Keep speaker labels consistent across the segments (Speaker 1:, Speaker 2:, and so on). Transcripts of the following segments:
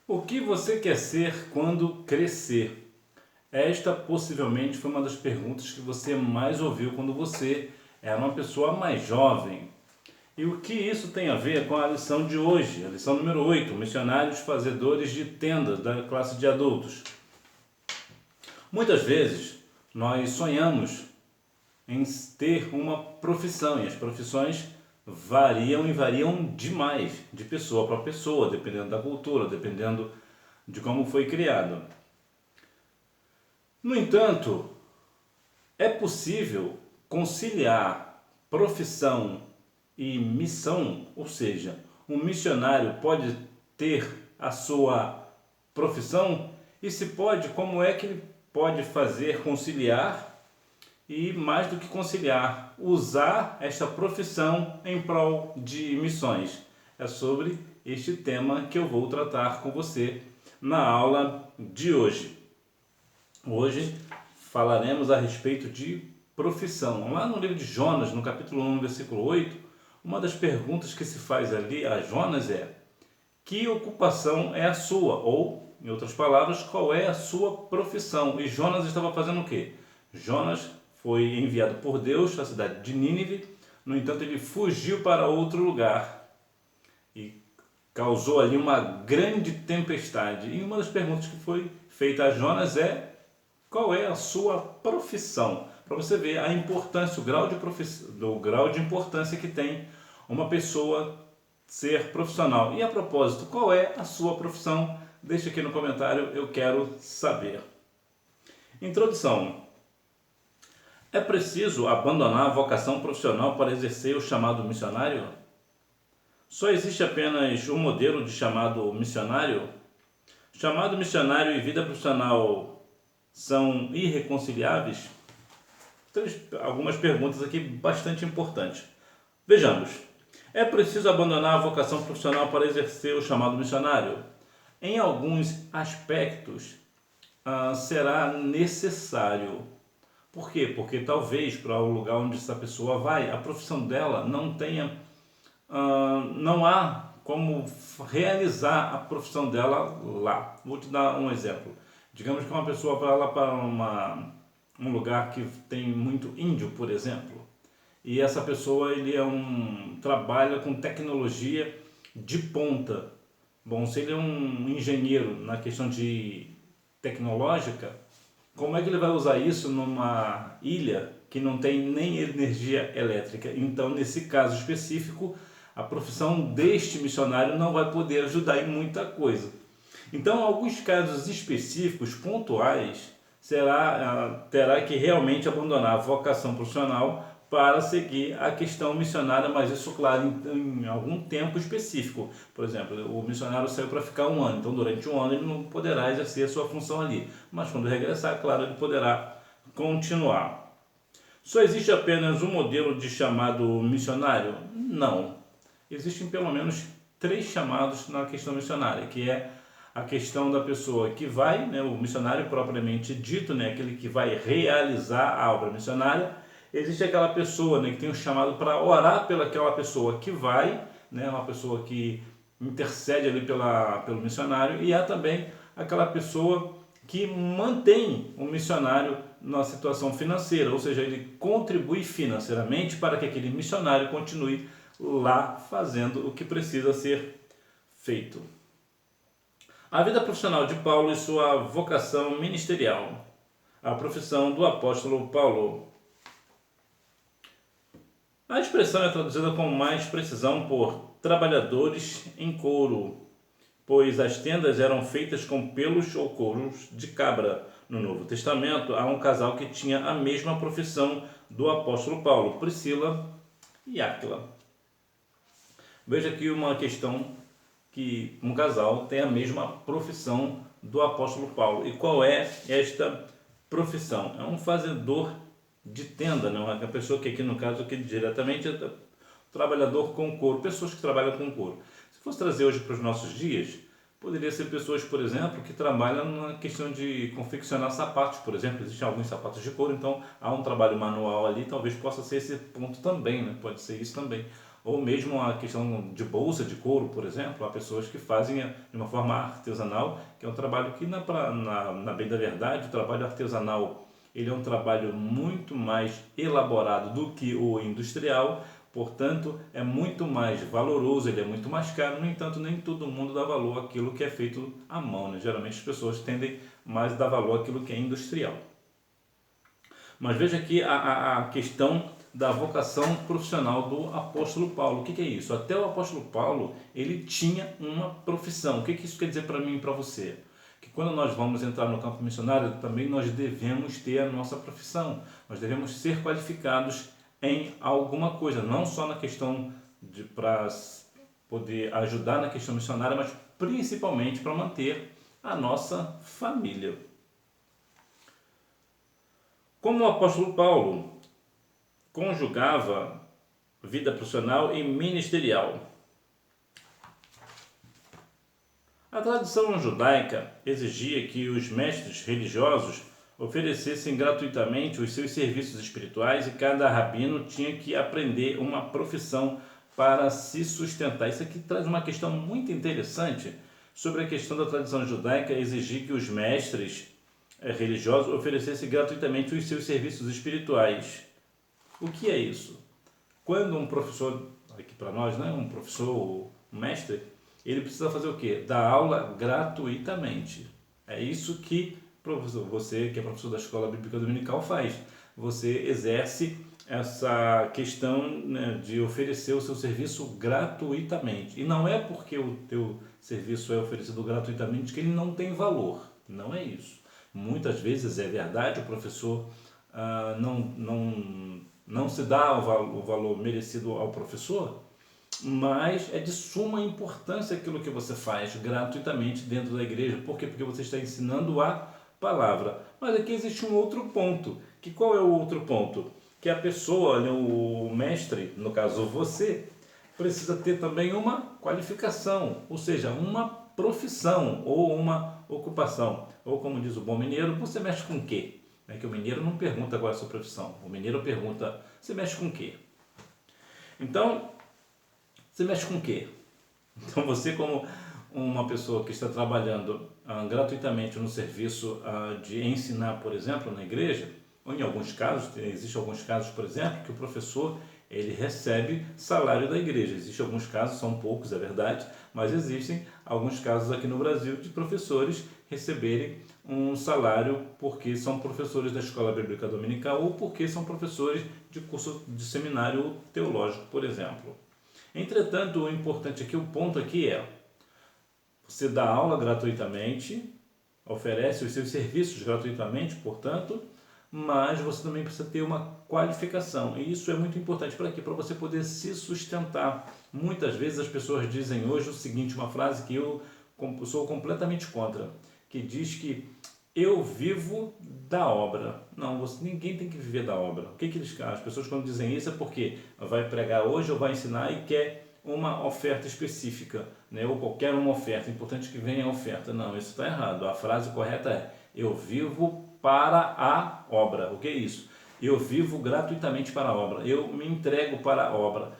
Speaker 1: O que você quer ser quando crescer? Esta possivelmente foi uma das perguntas que você mais ouviu quando você era uma pessoa mais jovem. E o que isso tem a ver com a lição de hoje, a lição número 8, missionários fazedores de tendas da classe de adultos. Muitas vezes nós sonhamos em ter uma profissão e as profissões variam e variam demais de pessoa para pessoa, dependendo da cultura, dependendo de como foi criado. No entanto, é possível conciliar profissão e missão, ou seja, um missionário pode ter a sua profissão e se pode, como é que ele pode fazer conciliar e mais do que conciliar, usar esta profissão em prol de missões. É sobre este tema que eu vou tratar com você na aula de hoje. Hoje falaremos a respeito de profissão. Lá no livro de Jonas, no capítulo 1, versículo 8, uma das perguntas que se faz ali a Jonas é: que ocupação é a sua? Ou, em outras palavras, qual é a sua profissão? E Jonas estava fazendo o quê? Jonas foi enviado por Deus à cidade de Nínive, no entanto ele fugiu para outro lugar e causou ali uma grande tempestade. E uma das perguntas que foi feita a Jonas é: qual é a sua profissão? Para você ver a importância, do grau de importância que tem uma pessoa ser profissional. E a propósito, qual é a sua profissão? Deixe aqui no comentário, eu quero saber. Introdução. É preciso abandonar a vocação profissional para exercer o chamado missionário? Só existe apenas um modelo de chamado missionário? Chamado missionário e vida profissional são irreconciliáveis? Algumas perguntas aqui bastante importantes. Vejamos. É preciso abandonar a vocação profissional para exercer o chamado missionário? Em alguns aspectos, será necessário. Por quê? Porque talvez para o lugar onde essa pessoa vai, a profissão dela não tenha, não há como realizar a profissão dela lá. Vou te dar um exemplo. Digamos que uma pessoa vai lá para um lugar que tem muito índio, por exemplo, e essa pessoa trabalha com tecnologia de ponta. Bom, se ele é um engenheiro na questão de tecnológica, como é que ele vai usar isso numa ilha que não tem nem energia elétrica? Então, nesse caso específico, a profissão deste missionário não vai poder ajudar em muita coisa. Então, em alguns casos específicos, pontuais, terá que realmente abandonar a vocação profissional para seguir a questão missionária, mas isso, claro, em algum tempo específico. Por exemplo, o missionário saiu para ficar um ano, então durante um ano ele não poderá exercer a sua função ali, mas quando regressar, claro, ele poderá continuar. Só existe apenas um modelo de chamado missionário? Não. Existem pelo menos 3 chamados na questão missionária, que é a questão da pessoa que vai, né, o missionário propriamente dito, né, aquele que vai realizar a obra missionária. Existe aquela pessoa, né, que tem um chamado para orar pelaquela pessoa que vai, né, uma pessoa que intercede ali pelo missionário, e há também aquela pessoa que mantém o missionário na situação financeira, ou seja, ele contribui financeiramente para que aquele missionário continue lá fazendo o que precisa ser feito. A vida profissional de Paulo e sua vocação ministerial. A profissão do apóstolo Paulo. A expressão é traduzida com mais precisão por trabalhadores em couro, pois as tendas eram feitas com pelos ou couros de cabra. No Novo Testamento, há um casal que tinha a mesma profissão do apóstolo Paulo, Priscila e Áquila. Veja aqui uma questão que um casal tem a mesma profissão do apóstolo Paulo. E qual é esta profissão? É um fazedor de tenda, não é? A pessoa que aqui no caso aqui diretamente é trabalhador com couro, pessoas que trabalham com couro. Se fosse trazer hoje para os nossos dias, poderia ser pessoas, por exemplo, que trabalham na questão de confeccionar sapatos, por exemplo. Existem alguns sapatos de couro, então há um trabalho manual ali, talvez possa ser esse ponto também, né? Pode ser isso também. ou mesmo a questão de bolsa de couro, por exemplo. Há pessoas que fazem de uma forma artesanal, que é um trabalho que, na bem da verdade, o trabalho artesanal ele é um trabalho muito mais elaborado do que o industrial, portanto, é muito mais valoroso, ele é muito mais caro. No entanto, nem todo mundo dá valor àquilo que é feito à mão, né? Geralmente as pessoas tendem mais a dar valor àquilo que é industrial. Mas veja aqui a questão da vocação profissional do apóstolo Paulo. O que é isso? Até o apóstolo Paulo, ele tinha uma profissão. O que isso quer dizer para mim e para você? Que quando nós vamos entrar no campo missionário, também nós devemos ter a nossa profissão. Nós devemos ser qualificados em alguma coisa, não só na questão para poder ajudar na questão missionária, mas principalmente para manter a nossa família. Como o apóstolo Paulo conjugava vida profissional e ministerial? A tradição judaica exigia que os mestres religiosos oferecessem gratuitamente os seus serviços espirituais e cada rabino tinha que aprender uma profissão para se sustentar. Isso aqui traz uma questão muito interessante sobre a questão da tradição judaica exigir que os mestres religiosos oferecessem gratuitamente os seus serviços espirituais. O que é isso? Quando um professor, aqui para nós, né, um professor, um mestre, ele precisa fazer o quê? Dar aula gratuitamente. É isso que você, que é professor da Escola Bíblica Dominical, faz. Você exerce essa questão, né, de oferecer o seu serviço gratuitamente. E não é porque o teu serviço é oferecido gratuitamente que ele não tem valor. Não é isso. Muitas vezes é verdade, o professor não se dá o valor merecido ao professor, mas é de suma importância aquilo que você faz gratuitamente dentro da igreja. Por quê? Porque você está ensinando a palavra. Mas aqui existe um outro ponto. Que qual é o outro ponto? Que a pessoa, o mestre, no caso você, precisa ter também uma qualificação, ou seja, uma profissão ou uma ocupação. Ou como diz o bom mineiro, você mexe com o quê? É que o mineiro não pergunta qual é a sua profissão. O mineiro pergunta, você mexe com o quê? Então, você mexe com o quê? Então você, como uma pessoa que está trabalhando gratuitamente no serviço de ensinar, por exemplo, na igreja, ou em alguns casos, existem alguns casos, por exemplo, que o professor ele recebe salário da igreja. Existem alguns casos, são poucos, é verdade, mas existem alguns casos aqui no Brasil de professores receberem um salário porque são professores da Escola Bíblica Dominical ou porque são professores de curso de seminário teológico, por exemplo. Entretanto, o importante aqui, o ponto aqui é, você dá aula gratuitamente, oferece os seus serviços gratuitamente, portanto, mas você também precisa ter uma qualificação. E isso é muito importante para quê? Para você poder se sustentar. Muitas vezes as pessoas dizem hoje o seguinte, uma frase que eu sou completamente contra, que diz que eu vivo da obra. Não, ninguém tem que viver da obra. O que as pessoas quando dizem isso é porque vai pregar hoje ou vai ensinar e quer uma oferta específica, né? Ou qualquer uma oferta, importante que venha a oferta. Não, isso está errado. A frase correta é, eu vivo para a obra. O que é isso? Eu vivo gratuitamente para a obra. Eu me entrego para a obra.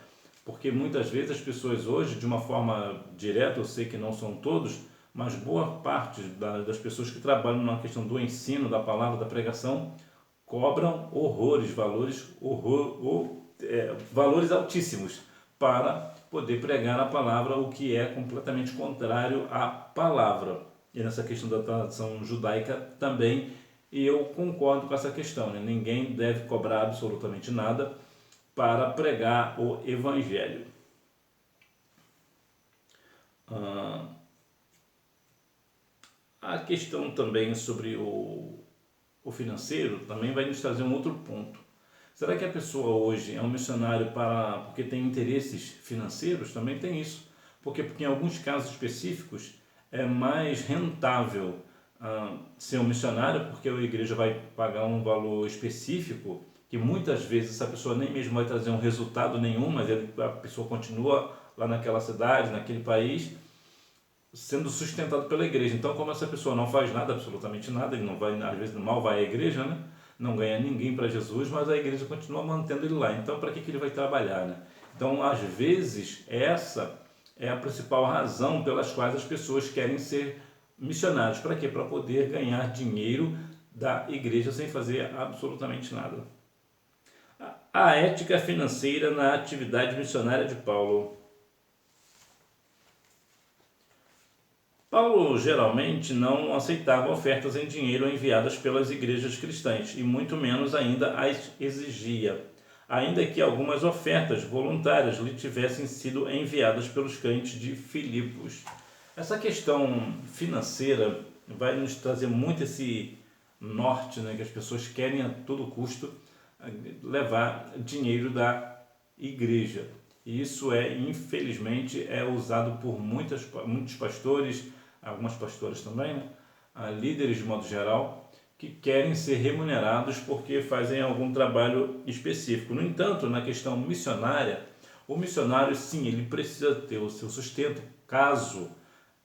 Speaker 1: Porque muitas vezes as pessoas hoje, de uma forma direta, eu sei que não são todos, mas boa parte das pessoas que trabalham na questão do ensino, da palavra, da pregação, cobram valores altíssimos para poder pregar a palavra, o que é completamente contrário à palavra. E nessa questão da tradição judaica também, e eu concordo com essa questão, né? Ninguém deve cobrar absolutamente nada para pregar o evangelho. A questão também sobre o financeiro também vai nos trazer um outro ponto. Será que a pessoa hoje é um missionário porque tem interesses financeiros? Também tem isso. Porque em alguns casos específicos é mais rentável ser um missionário, porque a igreja vai pagar um valor específico, que muitas vezes essa pessoa nem mesmo vai trazer um resultado nenhum, mas a pessoa continua lá naquela cidade, naquele país, sendo sustentado pela igreja. Então, como essa pessoa não faz nada, absolutamente nada, ele não vai, às vezes mal vai à igreja, né? Não ganha ninguém para Jesus, mas a igreja continua mantendo ele lá. Então, para que ele vai trabalhar, né? Então, às vezes, essa é a principal razão pelas quais as pessoas querem ser missionários. Para quê? Para poder ganhar dinheiro da igreja sem fazer absolutamente nada. A ética financeira na atividade missionária de Paulo. Paulo geralmente não aceitava ofertas em dinheiro enviadas pelas igrejas cristãs e muito menos ainda as exigia, ainda que algumas ofertas voluntárias lhe tivessem sido enviadas pelos crentes de Filipos. Essa questão financeira vai nos trazer muito esse norte, né, que as pessoas querem a todo custo levar dinheiro da igreja. E isso infelizmente, é usado por muitos pastores, algumas pastoras também, né? Líderes de modo geral, que querem ser remunerados porque fazem algum trabalho específico. No entanto, na questão missionária, o missionário, sim, ele precisa ter o seu sustento, caso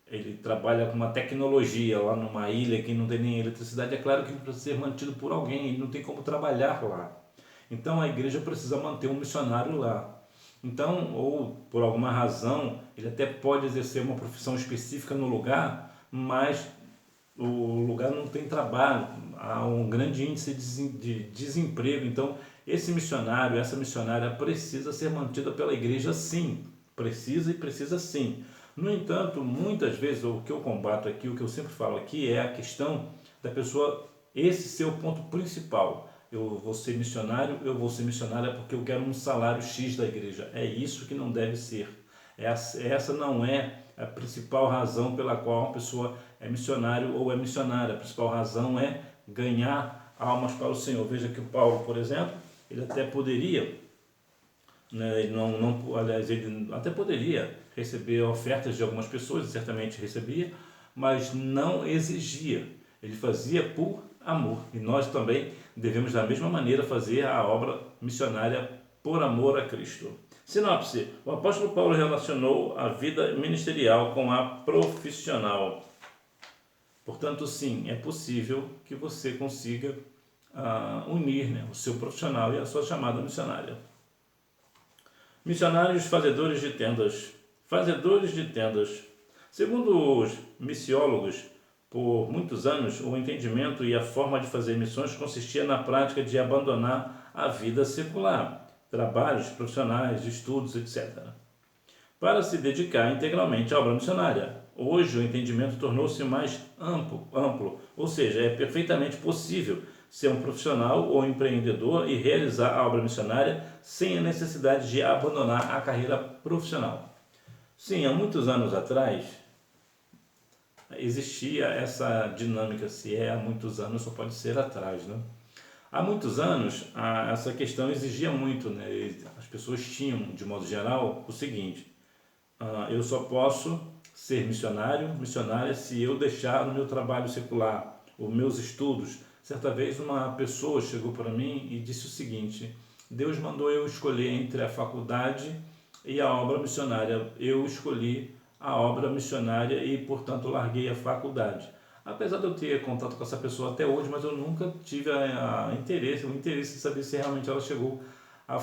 Speaker 1: ele trabalha com uma tecnologia lá numa ilha que não tem nem eletricidade, é claro que ele precisa ser mantido por alguém, ele não tem como trabalhar lá. Então a igreja precisa manter um missionário lá. Então, ou por alguma razão, ele até pode exercer uma profissão específica no lugar, mas o lugar não tem trabalho, há um grande índice de desemprego. Então, esse missionário, essa missionária precisa ser mantida pela igreja, sim. Precisa sim. No entanto, muitas vezes, o que eu combato aqui, o que eu sempre falo aqui, é a questão da pessoa, esse ser o ponto principal. Eu vou ser missionário, eu vou ser missionária porque eu quero um salário X da igreja. É isso que não deve ser. Essa não é a principal razão pela qual uma pessoa é missionário ou é missionária. A principal razão é ganhar almas para o Senhor. Veja que o Paulo, por exemplo, ele até poderia, né, ele até poderia receber ofertas de algumas pessoas, certamente recebia, mas não exigia. Ele fazia por amor. E nós também devemos da mesma maneira fazer a obra missionária por amor a Cristo. Sinopse: o apóstolo Paulo relacionou a vida ministerial com a profissional. Portanto, sim, é possível que você consiga unir, né, o seu profissional e a sua chamada missionária. Missionários fazedores de tendas. Fazedores de tendas. Segundo os missiólogos, por muitos anos, o entendimento e a forma de fazer missões consistia na prática de abandonar a vida secular, trabalhos profissionais, estudos, etc., para se dedicar integralmente à obra missionária. Hoje, o entendimento tornou-se mais amplo, ou seja, é perfeitamente possível ser um profissional ou empreendedor e realizar a obra missionária sem a necessidade de abandonar a carreira profissional. Sim, há muitos anos atrás, existia essa dinâmica, se é há muitos anos, só pode ser atrás, né? Há muitos anos, essa questão exigia muito, né? As pessoas tinham, de modo geral, o seguinte: eu só posso ser missionária, se eu deixar o meu trabalho secular, os meus estudos. Certa vez uma pessoa chegou para mim e disse o seguinte: Deus mandou eu escolher entre a faculdade e a obra missionária. Eu escolhi a obra missionária e, portanto, larguei a faculdade. Apesar de eu ter contato com essa pessoa até hoje, mas eu nunca tive o interesse de saber se realmente ela chegou a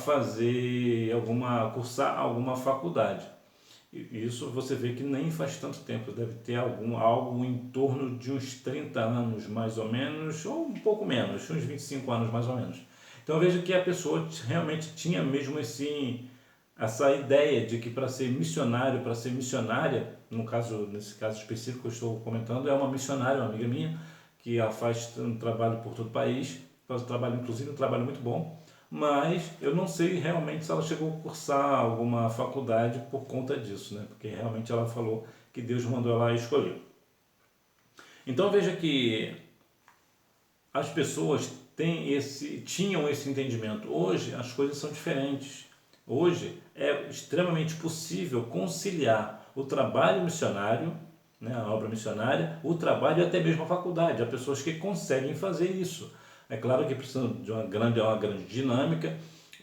Speaker 1: cursar alguma faculdade. E isso você vê que nem faz tanto tempo, deve ter algo em torno de uns 30 anos mais ou menos, ou um pouco menos, uns 25 anos mais ou menos. Então veja que a pessoa realmente tinha mesmo essa ideia de que para ser missionário, para ser missionária, nesse caso específico que eu estou comentando, é uma missionária, uma amiga minha, que ela faz um trabalho por todo o país, faz um trabalho, inclusive um trabalho muito bom, mas eu não sei realmente se ela chegou a cursar alguma faculdade por conta disso, né? Porque realmente ela falou que Deus mandou ela escolher. Então veja que as pessoas tinham esse entendimento. Hoje as coisas são diferentes. Hoje é extremamente possível conciliar o trabalho missionário, né, a obra missionária, o trabalho e até mesmo a faculdade. Há pessoas que conseguem fazer isso. É claro que precisa de uma grande dinâmica,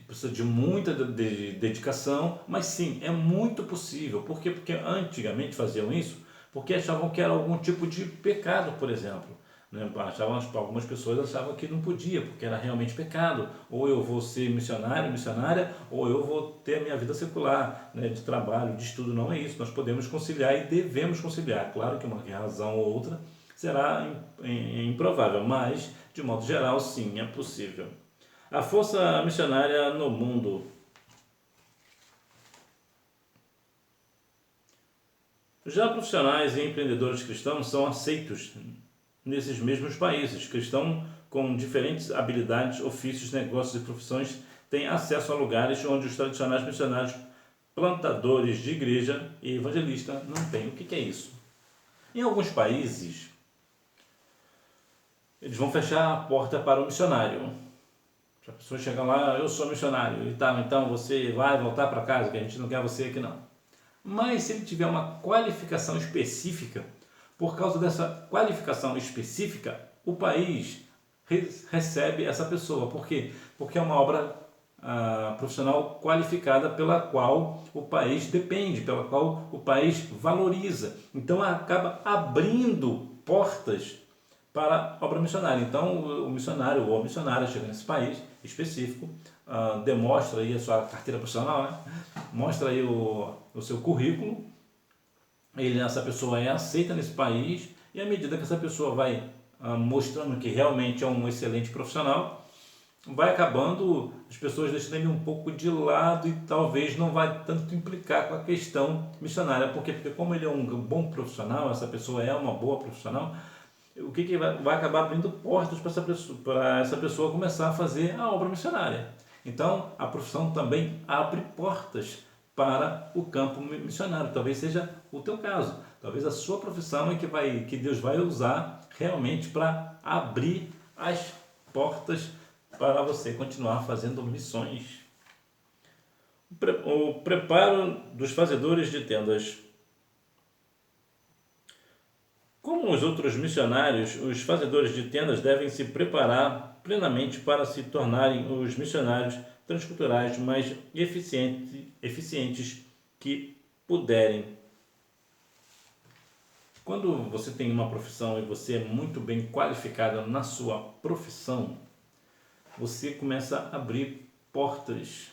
Speaker 1: precisa de muita dedicação, mas sim, é muito possível. Por quê? Porque antigamente faziam isso porque achavam que era algum tipo de pecado, por exemplo. né? Algumas pessoas achavam que não podia, porque era realmente pecado. Ou eu vou ser missionário, missionária, ou eu vou ter a minha vida secular, né? De trabalho, de estudo. Não é isso. Nós podemos conciliar e devemos conciliar. Claro que uma razão ou outra será improvável, mas, de modo geral, sim, é possível. A força missionária no mundo. Já profissionais e empreendedores cristãos são aceitos nesses mesmos países. Cristãos com diferentes habilidades, ofícios, negócios e profissões têm acesso a lugares onde os tradicionais missionários, plantadores de igreja e evangelistas não têm. O que é isso? Em alguns países, eles vão fechar a porta para o missionário. Se a pessoa chegar lá, eu sou missionário e tal, então você vai voltar para casa, que a gente não quer você aqui não. Mas se ele tiver uma qualificação específica, por causa dessa qualificação específica, o país recebe essa pessoa. Por quê? Porque é uma obra profissional qualificada pela qual o país depende, pela qual o país valoriza. Então acaba abrindo portas para a obra missionária. Então o missionário ou a missionária chega nesse país específico, demonstra aí a sua carteira profissional, né? Mostra aí o seu currículo, essa pessoa é aceita nesse país, e à medida que essa pessoa vai mostrando que realmente é um excelente profissional, vai acabando as pessoas deixando ele um pouco de lado e talvez não vai tanto implicar com a questão missionária. Por quê? Porque como ele é um bom profissional, essa pessoa é uma boa profissional, o que vai acabar abrindo portas para essa pessoa começar a fazer a obra missionária. Então, a profissão também abre portas para o campo missionário. Talvez seja o teu caso. Talvez a sua profissão é que Deus vai usar realmente para abrir as portas para você continuar fazendo missões. O preparo dos fazedores de tendas. Como os outros missionários, os fazedores de tendas devem se preparar plenamente para se tornarem os missionários transculturais mais eficientes que puderem. Quando você tem uma profissão e você é muito bem qualificado na sua profissão, você começa a abrir portas.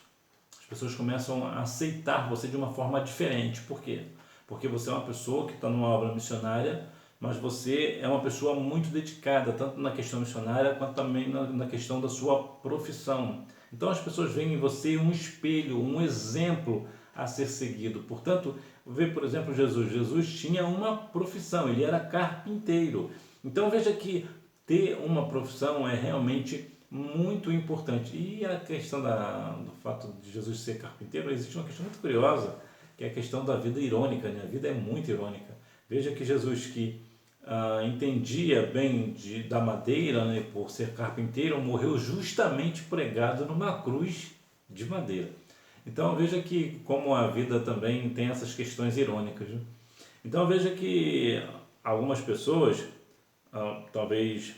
Speaker 1: As pessoas começam a aceitar você de uma forma diferente. Por quê? Porque você é uma pessoa que está numa obra missionária, mas você é uma pessoa muito dedicada, tanto na questão missionária, quanto também na questão da sua profissão. Então as pessoas veem em você um espelho, um exemplo a ser seguido. Portanto, vê, por exemplo, Jesus. Jesus tinha uma profissão, ele era carpinteiro. Então veja que ter uma profissão é realmente muito importante. E a questão do fato de Jesus ser carpinteiro, existe uma questão muito curiosa, que é a questão da vida irônica, né? A vida é muito irônica. Veja que Jesus, que entendia bem da madeira, né, por ser carpinteiro, morreu justamente pregado numa cruz de madeira. Então veja que como a vida também tem essas questões irônicas, né? Então veja que algumas pessoas, talvez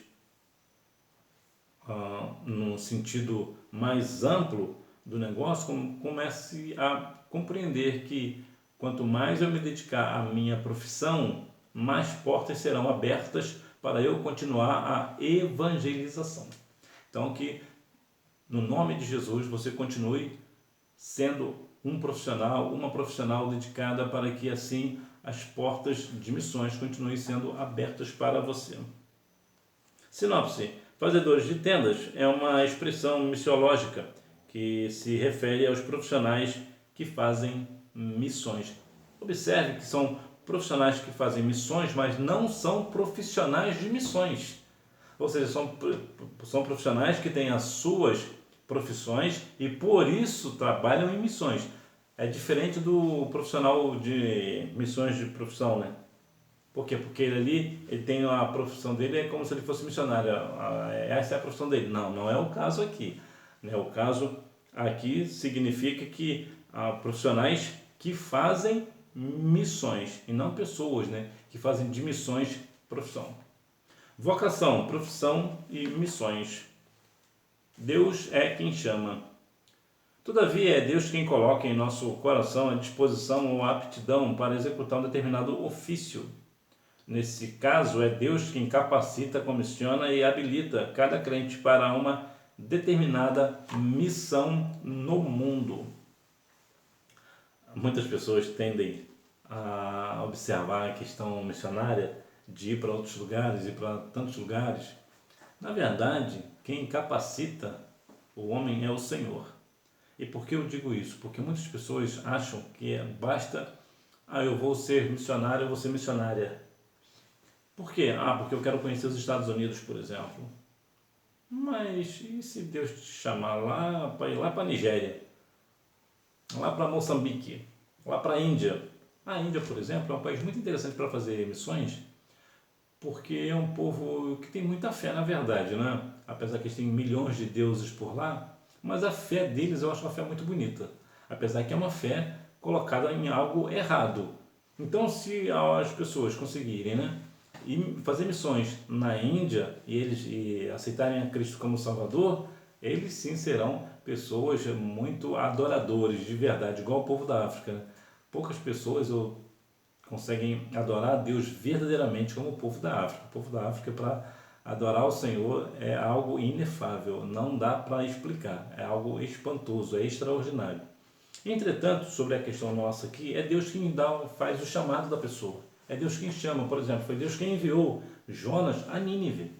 Speaker 1: no sentido mais amplo do negócio, comece a compreender que quanto mais eu me dedicar à minha profissão, mais portas serão abertas para eu continuar a evangelização. Então que no nome de Jesus você continue sendo um profissional, uma profissional dedicada, para que assim as portas de missões continuem sendo abertas para você. Sinopse: fazedores de tendas é uma expressão missiológica que se refere aos profissionais que fazem missões. Observe que são profissionais que fazem missões, mas não são profissionais de missões. Ou seja, são profissionais que têm as suas profissões e por isso trabalham em missões. É diferente do profissional de missões de profissão, né? Por quê? Porque ele tem a profissão dele, é como se ele fosse missionário. Essa é a profissão dele. Não é o caso aqui, né? O caso aqui significa que profissionais que fazem missões e não pessoas, né, que fazem de missões profissão. Vocação, profissão e missões. Deus é quem chama. Todavia, é Deus quem coloca em nosso coração a disposição ou a aptidão para executar um determinado ofício. Nesse caso, é Deus quem capacita, comissiona e habilita cada crente para uma determinada missão no mundo. Muitas pessoas tendem a observar a questão missionária de ir para outros lugares, ir para tantos lugares. Na verdade, quem capacita o homem é o Senhor. E por que eu digo isso? Porque muitas pessoas acham que basta, eu vou ser missionário, eu vou ser missionária. Por quê? Porque eu quero conhecer os Estados Unidos, por exemplo. Mas e se Deus te chamar lá para ir lá para a Nigéria? Lá para Moçambique? Lá para a Índia? A Índia, por exemplo, é um país muito interessante para fazer missões, porque é um povo que tem muita fé, na verdade, né? Apesar que eles têm milhões de deuses por lá, mas a fé deles eu acho uma fé muito bonita, apesar que é uma fé colocada em algo errado. Então, se as pessoas conseguirem, né, e fazer missões na Índia e aceitarem a Cristo como Salvador, eles sim serão pessoas muito adoradores de verdade, igual o povo da África, né? Poucas pessoas conseguem adorar a Deus verdadeiramente como o povo da África. O povo da África, para adorar o Senhor, é algo inefável, não dá para explicar, é algo espantoso, é extraordinário. Entretanto, sobre a questão nossa aqui, é Deus quem faz o chamado da pessoa. É Deus quem chama, por exemplo, foi Deus quem enviou Jonas a Nínive.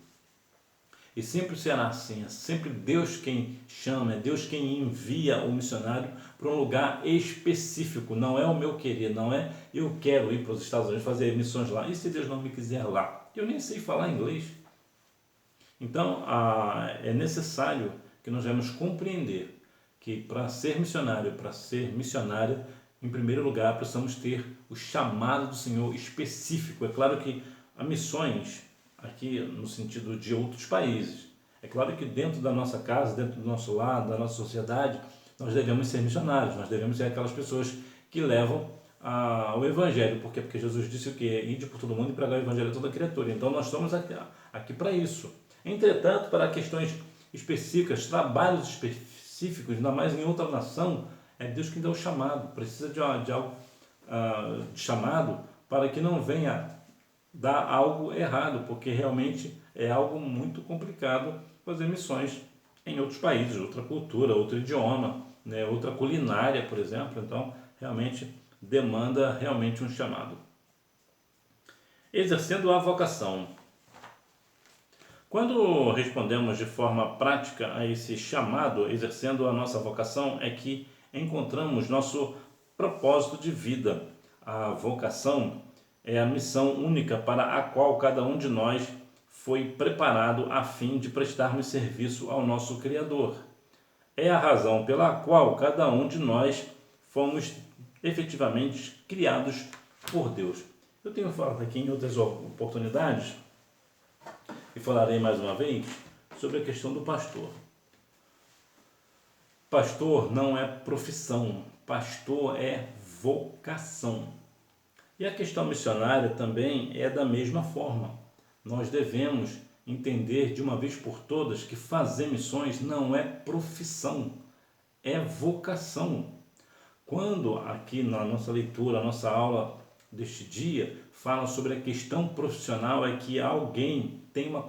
Speaker 1: E sempre será assim, é sempre Deus quem chama, é Deus quem envia o missionário para um lugar específico. Não é o meu querer, não é eu quero ir para os Estados Unidos fazer missões lá. E se Deus não me quiser lá? Eu nem sei falar inglês. Então, é necessário que nós devemos compreender que para ser missionário, para ser missionária, em primeiro lugar, precisamos ter o chamado do Senhor específico. É claro que há missões aqui no sentido de outros países. É claro que dentro da nossa casa, dentro do nosso lar, da nossa sociedade, nós devemos ser missionários, nós devemos ser aquelas pessoas que levam o Evangelho. Por quê? Porque Jesus disse o quê? Ide por todo mundo e pregar o Evangelho a toda criatura. Então nós estamos aqui para isso. Entretanto, para questões específicas, trabalhos específicos, ainda mais em outra nação, é Deus quem dá o chamado. Precisa de algo de chamado para que não venha dar algo errado, porque realmente é algo muito complicado fazer missões em outros países, outra cultura, outro idioma, né, outra culinária, por exemplo. Então, realmente demanda realmente um chamado. Exercendo a vocação. Quando respondemos de forma prática a esse chamado, exercendo a nossa vocação, é que encontramos nosso propósito de vida. A vocação é a missão única para a qual cada um de nós foi preparado a fim de prestarmos serviço ao nosso Criador. É a razão pela qual cada um de nós fomos efetivamente criados por Deus. Eu tenho falado aqui em outras oportunidades, e falarei mais uma vez, sobre a questão do pastor. Pastor não é profissão, pastor é vocação. E a questão missionária também é da mesma forma. Nós devemos entender de uma vez por todas que fazer missões não é profissão, é vocação. Quando aqui na nossa leitura, a nossa aula deste dia, fala sobre a questão profissional, é que alguém tem uma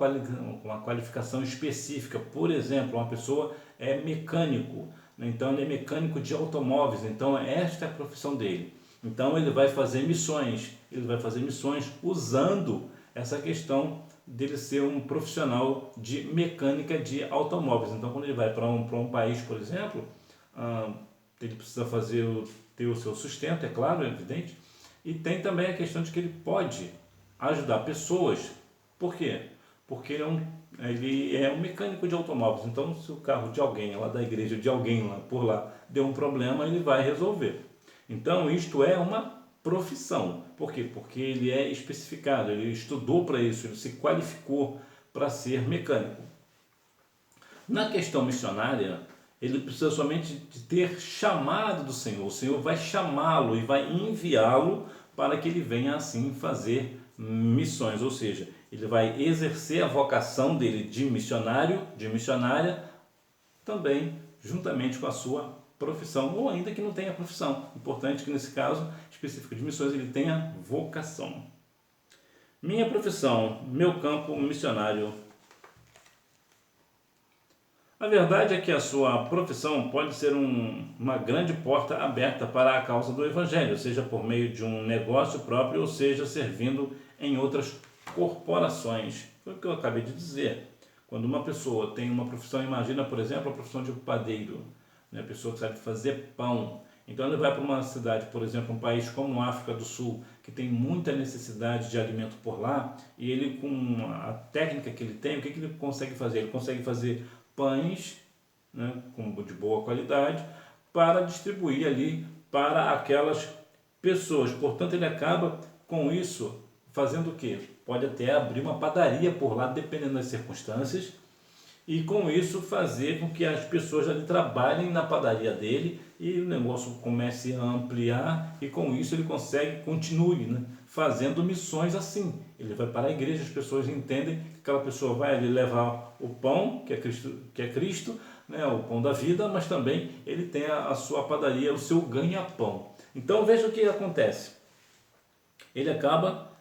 Speaker 1: qualificação específica. Por exemplo, uma pessoa é mecânico, então ele é mecânico de automóveis, então esta é a profissão dele. Então ele vai fazer missões usando essa questão dele ser um profissional de mecânica de automóveis. Então quando ele vai para um país, por exemplo, ele precisa ter o seu sustento, é claro, é evidente, e tem também a questão de que ele pode ajudar pessoas. Por quê? Porque ele é um mecânico de automóveis. Então se o carro de alguém, lá da igreja, de alguém lá por lá, deu um problema, ele vai resolver. Então, isto é uma profissão. Por quê? Porque ele é especificado, ele estudou para isso, ele se qualificou para ser mecânico. Na questão missionária, ele precisa somente de ter chamado do Senhor. O Senhor vai chamá-lo e vai enviá-lo para que ele venha assim fazer missões, ou seja, ele vai exercer a vocação dele de missionário, de missionária, também juntamente com a sua profissão, ou ainda que não tenha profissão. Importante que nesse caso específico de missões ele tenha vocação. Minha profissão, meu campo missionário. A verdade é que a sua profissão pode ser uma grande porta aberta para a causa do Evangelho, seja por meio de um negócio próprio ou seja servindo em outras corporações. Foi o que eu acabei de dizer. Quando uma pessoa tem uma profissão, imagina, por exemplo, a profissão de padeiro, né? A pessoa que sabe fazer pão. Então ele vai para uma cidade, por exemplo, um país como a África do Sul, que tem muita necessidade de alimento por lá, e ele com a técnica que ele tem, o que ele consegue fazer? Ele consegue fazer pães, né, de boa qualidade, para distribuir ali para aquelas pessoas. Portanto, ele acaba com isso fazendo o quê? Pode até abrir uma padaria por lá, dependendo das circunstâncias, e com isso fazer com que as pessoas ali trabalhem na padaria dele e o negócio comece a ampliar e com isso ele continue, né, fazendo missões assim. Ele vai para a igreja, as pessoas entendem que aquela pessoa vai ali levar o pão, que é Cristo, né, o pão da vida, mas também ele tem a sua padaria, o seu ganha-pão. Então veja o que acontece. Ele acaba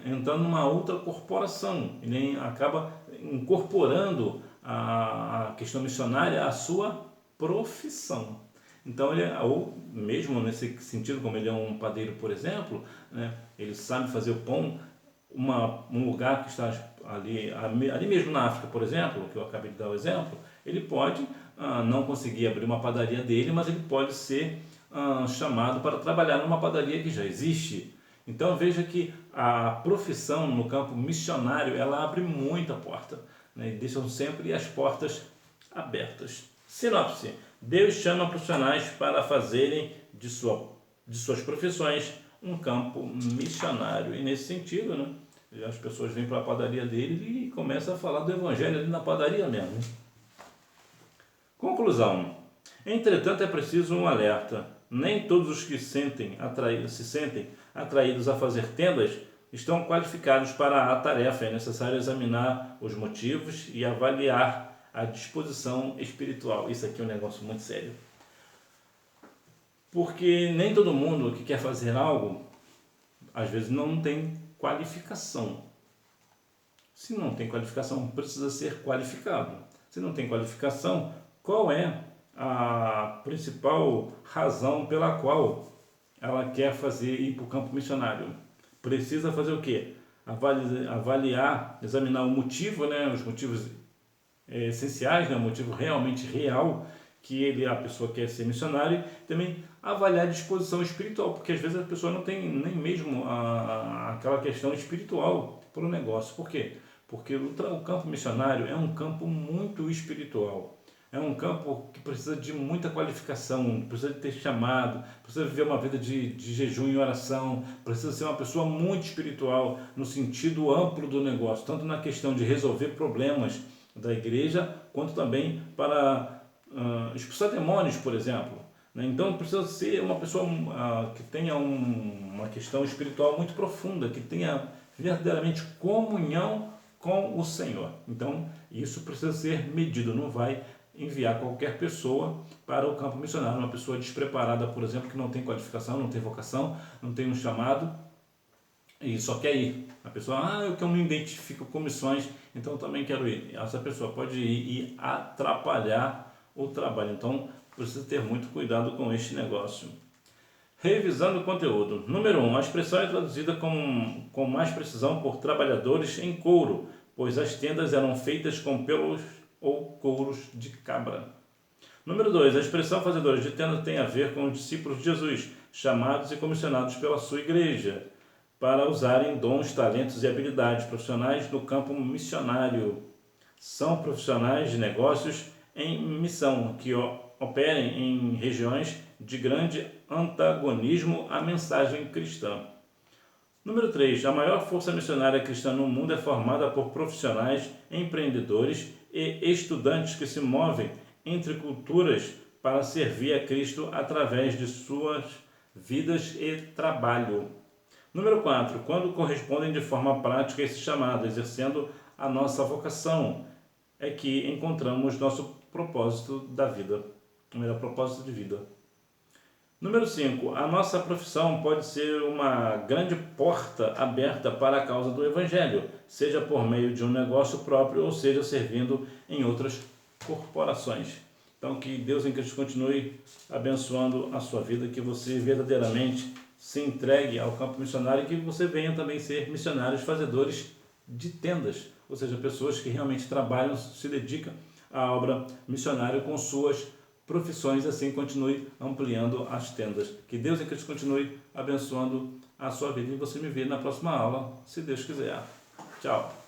Speaker 1: entrando numa outra corporação, ele acaba incorporando a questão missionária à sua profissão. Então, ou mesmo nesse sentido, como ele é um padeiro, por exemplo, né, ele sabe fazer o pão, um lugar que está ali mesmo na África, por exemplo, que eu acabei de dar o exemplo, ele pode não conseguir abrir uma padaria dele, mas ele pode ser chamado para trabalhar numa padaria que já existe. Então veja que a profissão no campo missionário, ela abre muita porta, né, e deixam sempre as portas abertas. Sinopse: Deus chama profissionais para fazerem de suas profissões um campo missionário. E nesse sentido, né, as pessoas vêm para a padaria dele e começam a falar do evangelho ali na padaria mesmo. Conclusão: entretanto, é preciso um alerta. Nem todos os que se sentem atraídos a fazer tendas estão qualificados para a tarefa. É necessário examinar os motivos e avaliar a disposição espiritual. Isso aqui é um negócio muito sério. Porque nem todo mundo que quer fazer algo, às vezes não tem qualificação. Se não tem qualificação, precisa ser qualificado. Se não tem qualificação, qual é a principal razão pela qual ela quer ir para o campo missionário? Precisa fazer o quê? Avaliar, examinar o motivo, né, os motivos essenciais, né, o motivo realmente real que a pessoa quer ser missionário. Também avaliar a disposição espiritual, porque às vezes a pessoa não tem nem mesmo aquela questão espiritual para o negócio. Por quê? Porque o campo missionário é um campo muito espiritual. É um campo que precisa de muita qualificação, precisa de ter chamado, precisa viver uma vida de jejum e oração, precisa ser uma pessoa muito espiritual no sentido amplo do negócio, tanto na questão de resolver problemas da igreja, quanto também para expulsar demônios, por exemplo. Então precisa ser uma pessoa que tenha uma questão espiritual muito profunda, que tenha verdadeiramente comunhão com o Senhor. Então isso precisa ser medido, não vai enviar qualquer pessoa para o campo missionário, uma pessoa despreparada, por exemplo, que não tem qualificação, não tem vocação, não tem um chamado e só quer ir. A pessoa, eu que não me identifico com missões, então também quero ir. Essa pessoa pode ir e atrapalhar o trabalho. Então precisa ter muito cuidado com este negócio. Revisando o conteúdo. Número 1. A expressão é traduzida com mais precisão por trabalhadores em couro, pois as tendas eram feitas com pelos ou couros de cabra. Número 2. A expressão fazedores de tenda tem a ver com os discípulos de Jesus, chamados e comissionados pela sua igreja, para usarem dons, talentos e habilidades profissionais no campo missionário. São profissionais de negócios em missão, que operem em regiões de grande antagonismo à mensagem cristã. Número 3. A maior força missionária cristã no mundo é formada por profissionais, empreendedores e estudantes que se movem entre culturas para servir a Cristo através de suas vidas e trabalho. Número 4. Quando correspondem de forma prática a esse chamado, exercendo a nossa vocação, é que encontramos nosso propósito da vida, o melhor propósito de vida. Número 5. A nossa profissão pode ser uma grande porta aberta para a causa do Evangelho, seja por meio de um negócio próprio ou seja servindo em outras corporações. Então, que Deus em Cristo continue abençoando a sua vida, que você verdadeiramente se entregue ao campo missionário e que você venha também ser missionários fazedores de tendas, ou seja, pessoas que realmente trabalham, se dedicam à obra missionária com suas profissões, assim continue ampliando as tendas. Que Deus em Cristo continue abençoando a sua vida e você me vê na próxima aula, se Deus quiser. Tchau!